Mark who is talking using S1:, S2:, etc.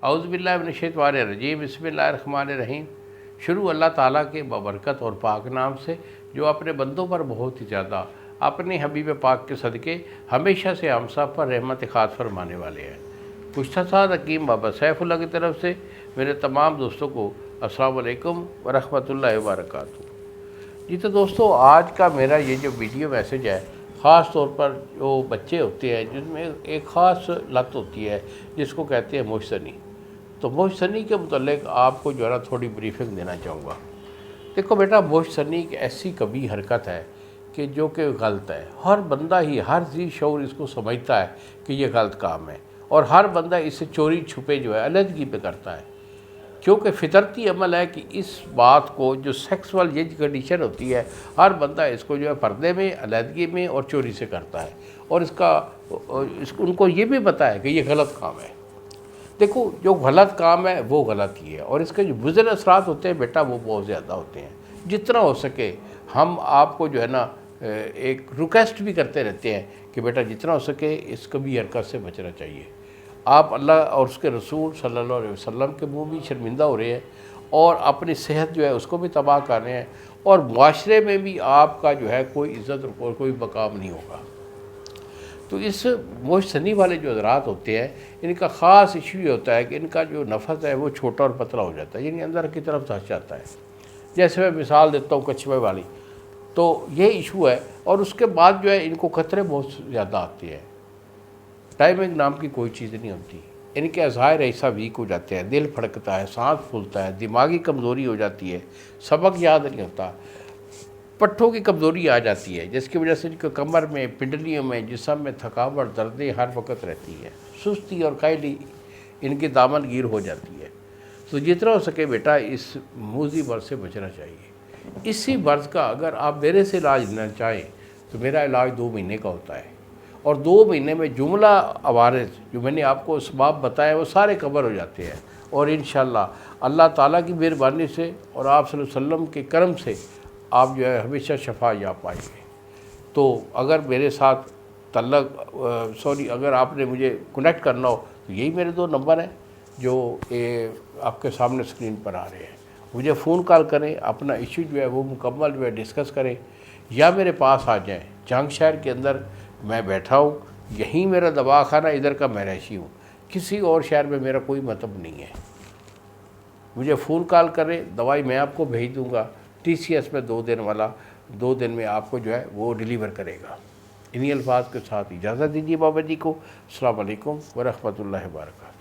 S1: اعوذ باللہ من الشیطان الرجیم، بسم اللہ الرحمن الرحیم۔ شروع اللہ تعالیٰ کے بابرکت اور پاک نام سے جو اپنے بندوں پر بہت ہی زیادہ اپنے حبیب پاک کے صدقے ہمیشہ سے ہم سب پر رحمت خاص فرمانے والے ہیں۔ پشتہ حکیم بابا سیف اللہ کی طرف سے میرے تمام دوستوں کو السلام علیکم ورحمۃ اللہ وبرکاتہ۔ جی تو دوستو، آج کا میرا یہ جو ویڈیو میسیج ہے، خاص طور پر جو بچے ہوتے ہیں جن میں ایک خاص لت ہوتی ہے جس کو کہتے ہیں موشسنی، تو موشسنی کے متعلق آپ کو جو ہے نا تھوڑی بریفنگ دینا چاہوں گا۔ دیکھو بیٹا، موشسنی ایک ایسی کبھی حرکت ہے کہ جو کہ غلط ہے۔ ہر بندہ ہی، ہر ذی شعور اس کو سمجھتا ہے کہ یہ غلط کام ہے، اور ہر بندہ اسے چوری چھپے جو ہے علیحدگی پہ کرتا ہے، کیونکہ فطرتی عمل ہے کہ اس بات کو جو سیکسول یہ کنڈیشن ہوتی ہے، ہر بندہ اس کو جو ہے پردے میں، علیحدگی میں اور چوری سے کرتا ہے، اور ان کو یہ بھی پتہ ہے کہ یہ غلط کام ہے۔ دیکھو، جو غلط کام ہے وہ غلط ہی ہے، اور اس کے جو مضر اثرات ہوتے ہیں بیٹا وہ بہت زیادہ ہوتے ہیں۔ جتنا ہو سکے ہم آپ کو جو ہے نا ایک ریکویسٹ بھی کرتے رہتے ہیں کہ بیٹا جتنا ہو سکے اس کبھی حرکت سے بچنا چاہیے۔ آپ اللہ اور اس کے رسول صلی اللہ علیہ وسلم کے منہ بھی شرمندہ ہو رہے ہیں، اور اپنی صحت جو ہے اس کو بھی تباہ کر رہے ہیں، اور معاشرے میں بھی آپ کا جو ہے کوئی عزت اور کوئی مقام نہیں ہوگا۔ تو اس موشسنی والے جو حضرات ہوتے ہیں، ان کا خاص ایشو یہ ہوتا ہے کہ ان کا جو نفس ہے وہ چھوٹا اور پتلا ہو جاتا ہے، یعنی اندر کی طرف دھنس جاتا ہے۔ جیسے میں مثال دیتا ہوں کچھوے والی، تو یہ ایشو ہے، اور اس کے بعد جو ہے ان کو خطرے بہت زیادہ آتے ہیں۔ ٹائمنگ نام کی کوئی چیز نہیں ہوتی، ان کے اعضائے ایسا ویک ہو جاتے ہیں، دل پھڑکتا ہے، سانس پھولتا ہے، دماغی کمزوری ہو جاتی ہے، سبق یاد نہیں ہوتا، پٹھوں کی کمزوری آ جاتی ہے، جس کی وجہ سے ان کو کمر میں، پنڈلیوں میں، جسم میں تھکاوٹ، دردیں ہر وقت رہتی ہے، سستی اور کائلی ان کی دامن گیر ہو جاتی ہے۔ تو جتنا ہو سکے بیٹا اس موذی مرض سے بچنا چاہیے۔ اسی مرض کا اگر آپ میرے سے علاج لینا چاہیں تو میرا علاج 2 مہینے کا ہوتا ہے، اور 2 مہینے میں جملہ عوارض جو میں نے آپ کو اسباب بتائے وہ سارے کور ہو جاتے ہیں، اور انشاءاللہ اللہ تعالیٰ کی مہربانی سے اور آپ صلی اللہ علیہ وسلم کے کرم سے آپ جو ہے ہمیشہ شفا یا پائیں گے۔ تو اگر میرے ساتھ اگر آپ نے مجھے کنیکٹ کرنا ہو تو یہی میرے 2 نمبر ہیں جو آپ کے سامنے اسکرین پر آ رہے ہیں۔ مجھے فون کال کریں، اپنا ایشو جو ہے وہ مکمل جو ہے ڈسکس کریں، یا میرے پاس آ جائیں۔ جھنگ شہر کے اندر میں بیٹھا ہوں، یہیں میرا دواخانہ، ادھر کا میں رہائشی ہوں، کسی اور شہر میں میرا کوئی مطلب نہیں ہے۔ مجھے فون کال کریں، دوائی میں آپ کو بھیج دوں گا، ٹی سی ایس میں 2 دن والا، 2 دن میں آپ کو جو ہے وہ ڈیلیور کرے گا۔ انہی الفاظ کے ساتھ اجازت دیجیے بابا جی کو۔ السلام علیکم ورحمۃ اللہ وبرکاتہ۔